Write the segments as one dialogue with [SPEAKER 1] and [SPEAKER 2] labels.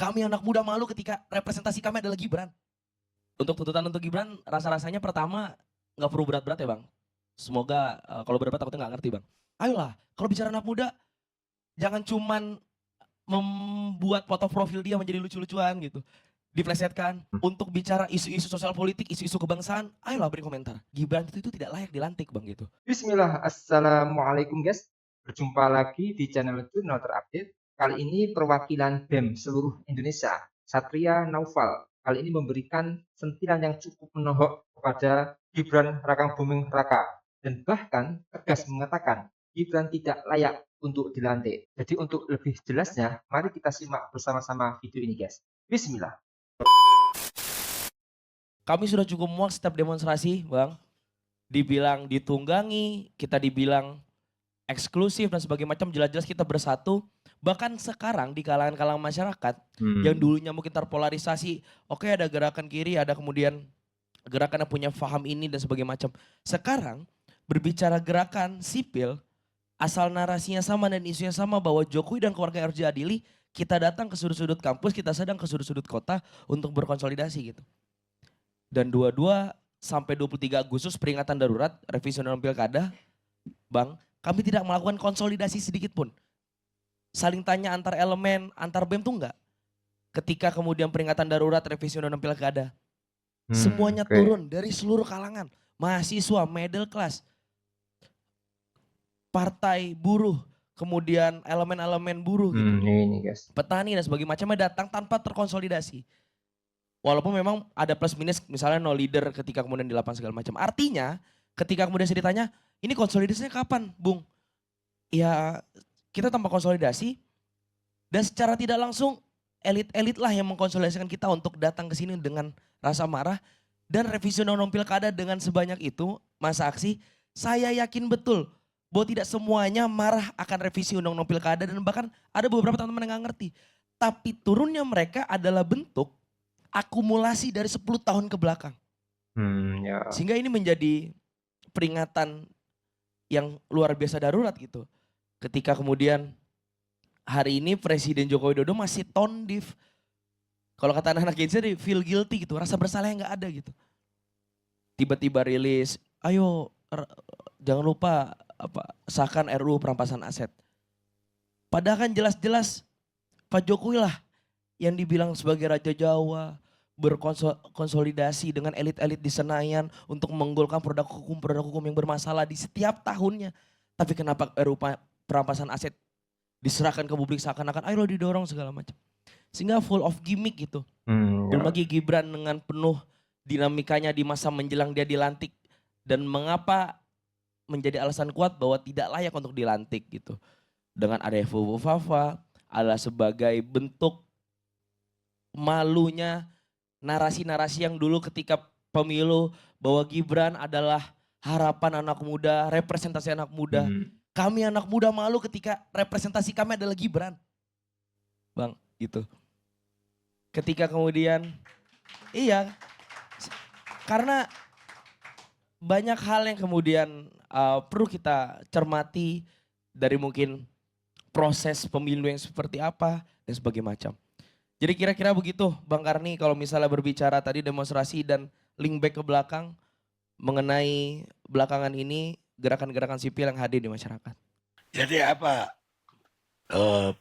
[SPEAKER 1] Kami anak muda malu ketika representasi kami adalah Gibran. Untuk tuntutan untuk Gibran, rasa-rasanya pertama nggak perlu berat-berat ya Bang. Semoga kalau berat-berat takutnya nggak ngerti Bang. Ayolah, kalau bicara anak muda, jangan cuman membuat foto profil dia menjadi lucu-lucuan gitu. Diplesetkan untuk bicara isu-isu sosial politik, isu-isu kebangsaan, ayolah beri komentar. Gibran itu tidak layak dilantik Bang gitu.
[SPEAKER 2] Bismillah, Assalamualaikum guys. Berjumpa lagi di channel Jurnal Terupdate. Kali ini perwakilan BEM seluruh Indonesia, Satria Naufal, kali ini memberikan sentilan yang cukup menohok kepada Gibran Rakabuming Raka dan bahkan tegas mengatakan Gibran tidak layak untuk dilantik. Jadi untuk lebih jelasnya, mari kita simak bersama-sama video ini guys. Bismillah.
[SPEAKER 1] Kami sudah cukup muak setiap demonstrasi Bang. Dibilang ditunggangi, kita dibilang eksklusif dan sebagainya macam, jelas-jelas kita bersatu. Bahkan sekarang di kalangan-kalangan masyarakat yang dulunya mungkin terpolarisasi, oke ada gerakan kiri, ada kemudian gerakan yang punya paham ini dan sebagainya macam. Sekarang berbicara gerakan sipil, asal narasinya sama dan isunya sama bahwa Jokowi dan keluarga harus diadili, kita datang ke sudut-sudut kampus, kita sedang ke sudut-sudut kota untuk berkonsolidasi gitu. Dan 22 sampai 23 Agustus peringatan darurat revisi undang-undang pilkada, Bang, kami tidak melakukan konsolidasi sedikit pun. Saling tanya antar elemen, antar BEM tuh enggak. Ketika kemudian peringatan darurat revisi undang-undang pilkada, semuanya turun dari seluruh kalangan. Mahasiswa, middle class, partai buruh, kemudian elemen-elemen buruh gitu.
[SPEAKER 2] Ini guys.
[SPEAKER 1] Petani dan sebagainya macamnya datang tanpa terkonsolidasi. Walaupun memang ada plus minus, misalnya no leader ketika kemudian di lapangan segala macam. Artinya ketika kemudian saya ditanya, ini konsolidasinya kapan Bung? Ya kita tanpa konsolidasi dan secara tidak langsung elit-elit lah yang mengkonsolidasikan kita untuk datang ke sini dengan rasa marah. Dan revisi undang-undang pilkada dengan sebanyak itu, masa aksi, saya yakin betul bahwa tidak semuanya marah akan revisi undang-undang pilkada dan bahkan ada beberapa teman-teman yang gak ngerti. Tapi turunnya mereka adalah bentuk akumulasi dari 10 tahun ke belakang.
[SPEAKER 2] Ya.
[SPEAKER 1] Sehingga ini menjadi peringatan yang luar biasa darurat gitu. Ketika kemudian hari ini Presiden Joko Widodo masih tone deaf. Kalau kata anak-anak Gen Z, feel guilty gitu, rasa bersalah yang gak ada gitu. Tiba-tiba rilis, ayo jangan lupa sahkan RUU perampasan aset. Padahal kan jelas-jelas Pak Jokowi lah yang dibilang sebagai Raja Jawa, berkonsolidasi dengan elit-elit di Senayan untuk menggolkan produk hukum yang bermasalah di setiap tahunnya. Tapi kenapa RUU perampasan aset diserahkan ke publik seakan-akan ayo lo didorong segala macam. Sehingga full of gimmick gitu. Belum lagi Gibran dengan penuh dinamikanya di masa menjelang dia dilantik. Dan mengapa menjadi alasan kuat bahwa tidak layak untuk dilantik gitu. Dengan ada Fafa adalah sebagai bentuk malunya narasi-narasi yang dulu ketika pemilu bahwa Gibran adalah harapan anak muda, representasi anak muda. Kami anak muda malu ketika representasi kami adalah Gibran. Bang, gitu. Ketika kemudian, iya, karena banyak hal yang kemudian perlu kita cermati dari mungkin proses pemilu yang seperti apa dan sebagainya macam. Jadi kira-kira begitu Bang Karni kalau misalnya berbicara tadi demonstrasi dan link back ke belakang mengenai belakangan ini gerakan-gerakan sipil yang hadir di masyarakat.
[SPEAKER 3] Jadi apa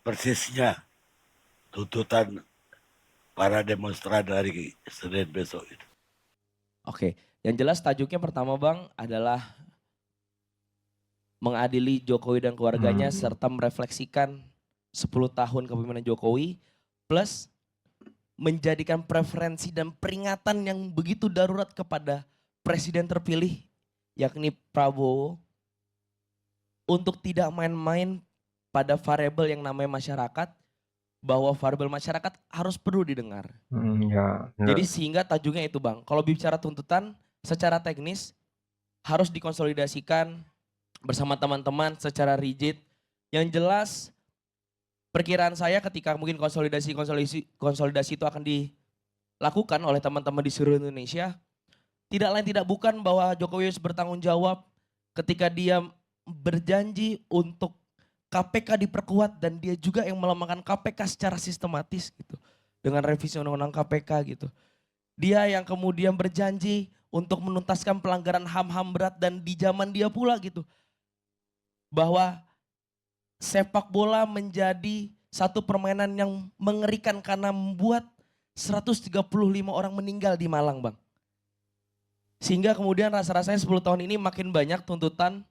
[SPEAKER 3] persisnya tuntutan para demonstran dari Senin besok itu?
[SPEAKER 1] Oke, yang jelas tajuknya pertama Bang adalah mengadili Jokowi dan keluarganya serta merefleksikan 10 tahun kepemimpinan Jokowi plus menjadikan preferensi dan peringatan yang begitu darurat kepada presiden terpilih yakni Prabowo untuk tidak main-main pada variabel yang namanya masyarakat, bahwa variabel masyarakat harus perlu didengar. Jadi sehingga tajuknya itu Bang, kalau bicara tuntutan secara teknis harus dikonsolidasikan bersama teman-teman secara rigid. Yang jelas perkiraan saya ketika mungkin konsolidasi itu akan dilakukan oleh teman-teman di seluruh Indonesia, tidak lain tidak bukan bahwa Jokowi harus bertanggung jawab ketika dia berjanji untuk KPK diperkuat dan dia juga yang melemahkan KPK secara sistematis gitu. dengan revisi undang-undang KPK gitu. Dia yang kemudian berjanji untuk menuntaskan pelanggaran HAM-HAM berat dan di zaman dia pula gitu. Bahwa sepak bola menjadi satu permainan yang mengerikan karena membuat 135 orang meninggal di Malang, Bang. Sehingga kemudian rasa-rasanya 10 tahun ini makin banyak tuntutan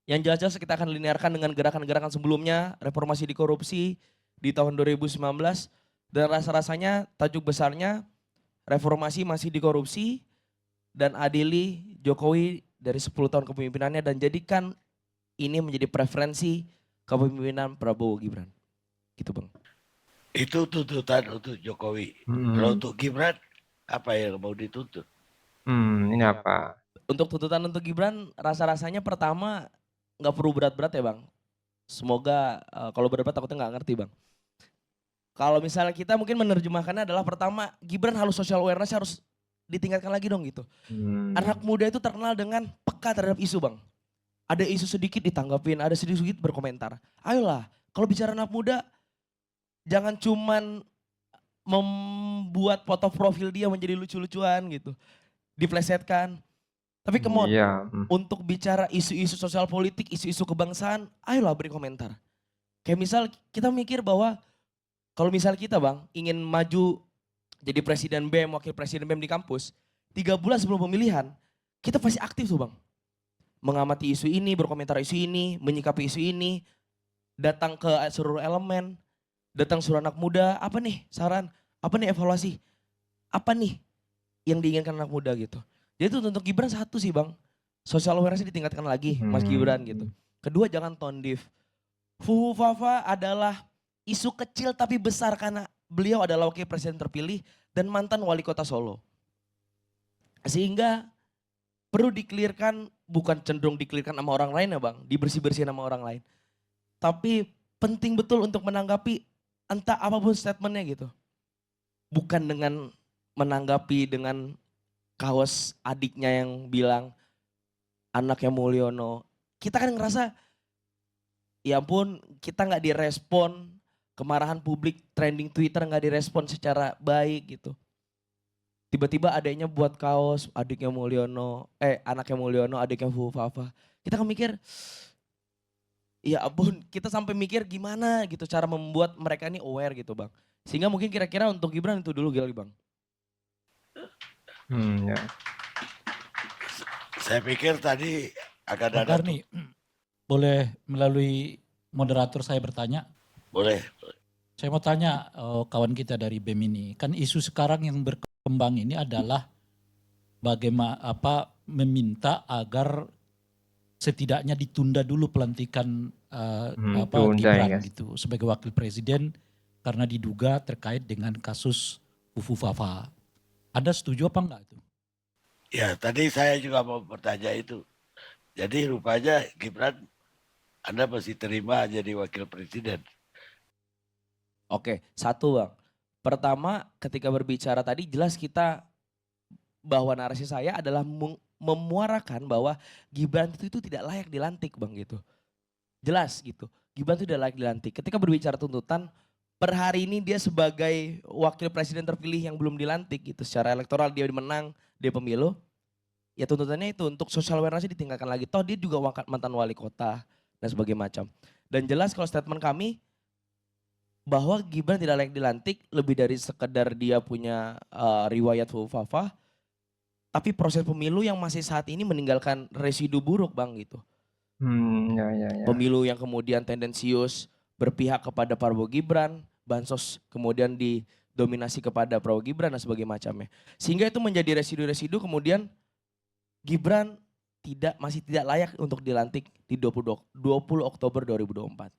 [SPEAKER 1] yang jelas-jelas kita akan linearkan dengan gerakan-gerakan sebelumnya, reformasi di korupsi di tahun 2019, dan rasa-rasanya tajuk besarnya reformasi masih di korupsi dan adili Jokowi dari 10 tahun kepemimpinannya dan jadikan ini menjadi preferensi kepemimpinan Prabowo Gibran. Gitu, Bang.
[SPEAKER 3] Itu tuntutan untuk Jokowi. Kalau untuk Gibran, apa yang mau dituntut?
[SPEAKER 2] Ini apa?
[SPEAKER 1] Untuk tuntutan untuk Gibran rasa-rasanya pertama nggak perlu berat-berat ya, Bang. Semoga kalau berat-berat takutnya nggak ngerti, Bang. Kalau misalnya kita mungkin menerjemahkannya adalah pertama Gibran harus social awareness harus ditingkatkan lagi dong gitu. Anak muda itu terkenal dengan peka terhadap isu, Bang. Ada isu sedikit ditanggapin, ada sedikit berkomentar. Ayolah, kalau bicara anak muda jangan cuman membuat foto profil dia menjadi lucu-lucuan gitu. Diplesetkan. Tapi come on,
[SPEAKER 2] Iya.
[SPEAKER 1] untuk bicara isu-isu sosial politik, isu-isu kebangsaan, ayolah beri komentar. Kayak misal kita mikir bahwa kalau misal kita, Bang, ingin maju jadi presiden BEM, wakil presiden BEM di kampus, 3 bulan sebelum pemilihan, kita pasti aktif tuh, Bang. Mengamati isu ini, berkomentar isu ini, menyikapi isu ini, datang ke seluruh elemen, datang seluruh anak muda, apa nih saran, apa nih evaluasi, apa nih yang diinginkan anak muda gitu. Jadi itu untuk Gibran satu sih, Bang, social awareness ditingkatkan lagi Mas Gibran gitu. Kedua jangan tondif. Fuhu Fafa adalah isu kecil tapi besar karena beliau adalah wakil presiden terpilih dan mantan wali kota Solo. Sehingga perlu dikelirkan, bukan cenderung dikelirkan sama orang lain ya, Bang, dibersih-bersih sama orang lain. Tapi penting betul untuk menanggapi entah apapun statementnya gitu. Bukan dengan menanggapi dengan kaos adiknya yang bilang anaknya Mulyono. Kita kan ngerasa ya ampun kita nggak direspon, kemarahan publik trending Twitter nggak direspon secara baik gitu. Tiba-tiba adiknya buat kaos adiknya Mulyono, anaknya Mulyono, adiknya Fuhu Fafa. Kita kan mikir ya ampun, kita sampai mikir gimana gitu cara membuat mereka ini aware gitu, Bang. Sehingga mungkin kira-kira untuk Gibran itu dulu kali, Bang.
[SPEAKER 2] Ya.
[SPEAKER 3] Saya pikir tadi akan
[SPEAKER 4] Bang
[SPEAKER 3] ada
[SPEAKER 4] Karni, boleh melalui moderator saya bertanya?
[SPEAKER 3] boleh.
[SPEAKER 4] Saya mau tanya kawan kita dari BEM ini, kan isu sekarang yang berkembang ini adalah bagaimana meminta agar setidaknya ditunda dulu pelantikan Gibran
[SPEAKER 2] ya.
[SPEAKER 4] gitu sebagai wakil presiden karena diduga terkait dengan kasus Fufu Fafa. Anda setuju apa enggak itu?
[SPEAKER 3] Ya tadi saya juga mau bertanya itu. Jadi rupanya Gibran Anda masih terima jadi wakil presiden.
[SPEAKER 1] Oke, satu, Bang. Pertama ketika berbicara tadi jelas kita bahwa narasi saya adalah memuarakan bahwa Gibran itu tidak layak dilantik, Bang, gitu. Jelas gitu. Gibran itu tidak layak dilantik. Ketika berbicara tuntutan, per hari ini dia sebagai wakil presiden terpilih yang belum dilantik gitu. Secara elektoral dia menang, dia pemilu. Ya tuntutannya itu untuk social awareness ditingkatkan lagi. Toh dia juga mantan wali kota dan sebagainya macam. Dan jelas kalau statement kami bahwa Gibran tidak layak dilantik lebih dari sekedar dia punya riwayat Fuhu Fafa. Tapi proses pemilu yang masih saat ini meninggalkan residu buruk, Bang, gitu.
[SPEAKER 2] Ya.
[SPEAKER 1] Pemilu yang kemudian tendensius berpihak kepada Prabowo Gibran, bansos kemudian didominasi kepada Prabowo Gibran dan sebagainya macamnya. Sehingga itu menjadi residu-residu kemudian Gibran masih tidak layak untuk dilantik di 20 Oktober 2024.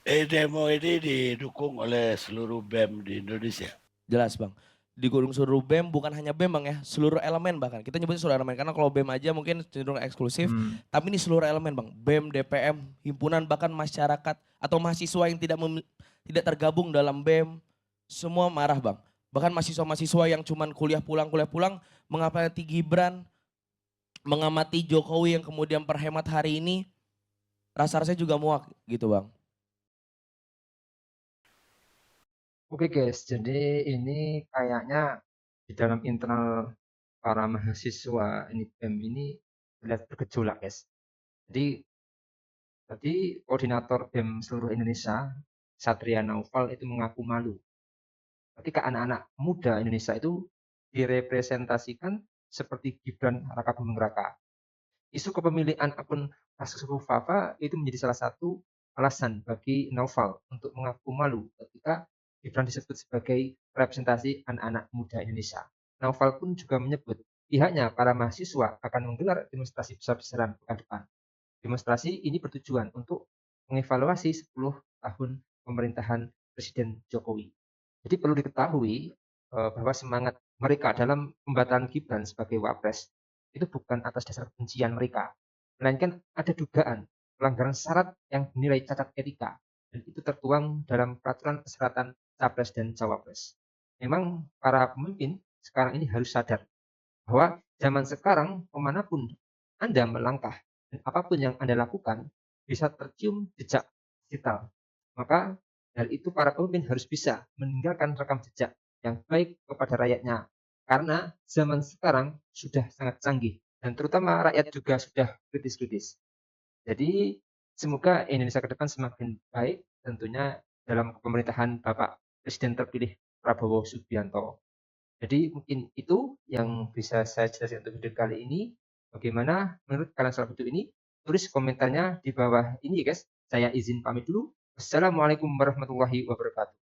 [SPEAKER 3] Demo ini didukung oleh seluruh BEM di Indonesia.
[SPEAKER 1] Jelas, Bang. Digulung seluruh BEM, bukan hanya BEM, Bang, ya, seluruh elemen bahkan. Kita nyebutnya seluruh elemen karena kalau BEM aja mungkin cenderung eksklusif, tapi ini seluruh elemen, Bang. BEM, DPM, himpunan bahkan masyarakat atau mahasiswa yang tidak tergabung dalam BEM, semua marah, Bang. Bahkan mahasiswa-mahasiswa yang cuman kuliah pulang mengamati Gibran, mengamati Jokowi yang kemudian perhemat hari ini, rasa-rasanya juga muak gitu, Bang.
[SPEAKER 2] Oke guys, jadi ini kayaknya di dalam internal para mahasiswa ini BEM ini terlihat bergejolak guys. Jadi tadi koordinator BEM seluruh Indonesia, Satria Naufal itu mengaku malu ketika anak-anak muda Indonesia itu direpresentasikan seperti Gibran Raka Buming Raka. Isu kepemilikan akun kasus Fafa itu menjadi salah satu alasan bagi Naufal untuk mengaku malu ketika Gibran disebut sebagai representasi anak-anak muda Indonesia. Naufal pun juga menyebut pihaknya para mahasiswa akan menggelar demonstrasi besar-besaran pekan depan. Demonstrasi ini bertujuan untuk mengevaluasi 10 tahun pemerintahan Presiden Jokowi. Jadi perlu diketahui bahwa semangat mereka dalam pembatalan Gibran sebagai Wapres itu bukan atas dasar kebencian mereka, melainkan ada dugaan pelanggaran syarat yang dinilai cacat etika dan itu tertuang dalam peraturan persyaratan Capres dan Cawapres. Memang para pemimpin sekarang ini harus sadar bahwa zaman sekarang kemanapun Anda melangkah dan apapun yang Anda lakukan bisa tercium jejak digital. Maka dari itu para pemimpin harus bisa meninggalkan rekam jejak yang baik kepada rakyatnya. Karena zaman sekarang sudah sangat canggih dan terutama rakyat juga sudah kritis-kritis. Jadi semoga Indonesia ke depan semakin baik tentunya dalam pemerintahan Bapak Presiden terpilih Prabowo Subianto. Jadi mungkin itu yang bisa saya jelaskan untuk video kali ini. Bagaimana menurut kalian soal video ini? Tulis komentarnya di bawah ini ya guys. Saya izin pamit dulu. Wassalamualaikum warahmatullahi wabarakatuh.